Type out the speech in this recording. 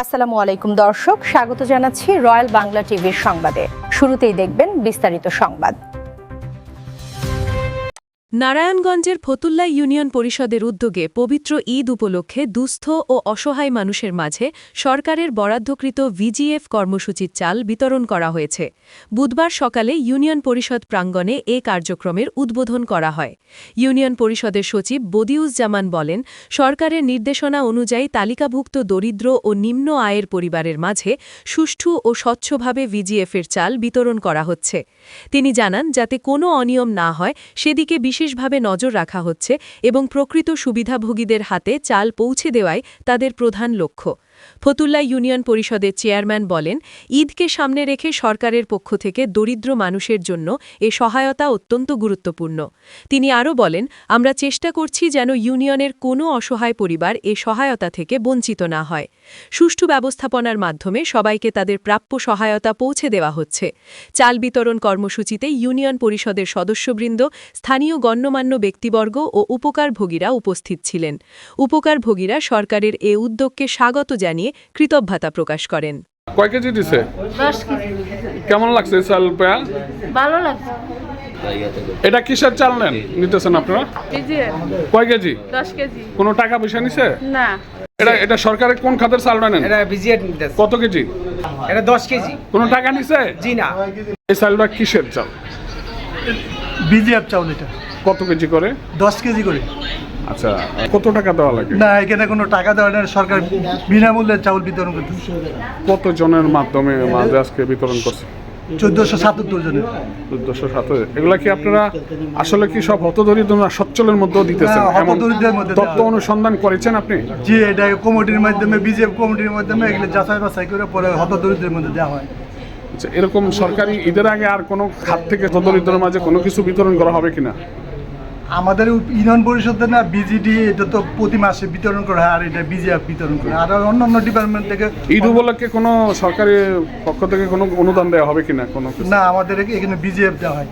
আসসালামু আলাইকুম দর্শক, স্বাগত জানাচ্ছি রয়্যাল বাংলা টিভির সংবাদে। শুরুতেই দেখবেন বিস্তারিত সংবাদ। নারায়ণগঞ্জের ফতুল্লা ইউনিয়ন পরিষদের উদ্যোগে পবিত্র ঈদ উপলক্ষে দুস্থ ও অসহায় মানুষের মাঝে সরকারের বরাদ্দকৃত ভিজিএফ কর্মসূচির চাল বিতরণ করা হয়েছে। বুধবার সকালে ইউনিয়ন পরিষদ প্রাঙ্গণে এ কার্যক্রমের উদ্বোধন করা হয়। ইউনিয়ন পরিষদের সচিব বদিউজ্জামান বলেন, সরকারের নির্দেশনা অনুযায়ী তালিকাভুক্ত দরিদ্র ও নিম্ন আয়ের পরিবারের মাঝে সুষ্ঠু ও স্বচ্ছভাবে ভিজিএফের চাল বিতরণ করা হচ্ছে। তিনি জানান, যাতে কোনো অনিয়ম না হয় সেদিকে বিশেষভাবে নজর রাখা হচ্ছে এবং প্রকৃত সুবিধাভোগীদের হাতে চাল পৌঁছে দেওয়াই তাদের প্রধান লক্ষ্য। ফতুল্লা ইউনিয়ন পরিষদের চেয়ারম্যান বলেন, ঈদকে সামনে রেখে সরকারের পক্ষ থেকে দরিদ্র মানুষের জন্য এ সহায়তা অত্যন্ত গুরুত্বপূর্ণ। তিনি আরও বলেন, আমরা চেষ্টা করছি যেন ইউনিয়নের কোনো অসহায় পরিবার এ সহায়তা থেকে বঞ্চিত না হয়। সুষ্ঠু ব্যবস্থাপনার মাধ্যমে সবাইকে তাদের প্রাপ্য সহায়তা পৌঁছে দেওয়া হচ্ছে। চাল বিতরণ কর্মসূচিতে ইউনিয়ন পরিষদের সদস্যবৃন্দ, স্থানীয় গণ্যমান্য ব্যক্তিবর্গ ও উপকারভোগীরা উপস্থিত ছিলেন। উপকারভোগীরা সরকারের এ উদ্যোগকে স্বাগত জানিয়ে কৃতজ্ঞতা প্রকাশ করেন। কয় কেজি দিছে? 10 কেজি। কেমন লাগছে চাল পেয়া? ভালো লাগছে। এটা কিসের চাল নিতেছেন আপনারা? ভিজিএফ কয় কেজি? 10 কেজি। কোনো টাকা পয়সা নিছে? না, এটা সরকারের কোন খাতের চালটা নেন? এটা ভিজিএফ নিতেছে। কত কেজি? এটা 10 কেজি। কোনো টাকা নিছে? জি না। এই চালটা কিসের চাল? বিজিএফ চাউল এটা কত কেজি করে? 10 কেজি করে। আচ্ছা, কত টাকা দেওয়া লাগে? না, এখানে কোনো টাকা দেওয়া না, সরকার বিনামূল্যে চাউল বিতরণ করতেছে। কত জনের মাধ্যমে মাঝে আজকে বিতরণ করছে? 1477 জনের। 1407। এগুলা কি আপনারা আসলে কি সব হতদরিদ্র না সচ্ছলের মধ্যেও দিতেছেন? না, এমন হতদরিদ্রের মধ্যে তথ্য দেওয়া। অনুসন্ধান করেছেন আপনি? জি, এটা কমিটির মাধ্যমে, বিজিএফ কমিটির মাধ্যমে এগুলো যাচাই বাছাই করে পরে হতদরিদ্রের মধ্যে দেওয়া হয়। আচ্ছা, এরকম সরকারি ঈদের আগে আর কোনো খাত থেকে হতদরিদ্রের মাঝে কোনো কিছু বিতরণ করা হবে কিনা? আমাদের ইউনিয়ন পরিষদের না বিজিডি, এটা তো প্রতি মাসে বিতরণ করা হয়, আর এটা বিজিএফ বিতরণ করে। আর অন্যান্য ডিপার্টমেন্ট থেকে ঈদ উপলক্ষে কোনো সরকারি পক্ষ থেকে কোনো অনুদান দেওয়া হবে কিনা কোনো কিছু? না, আমাদের এখানে বিজিএফ দেওয়া হয়।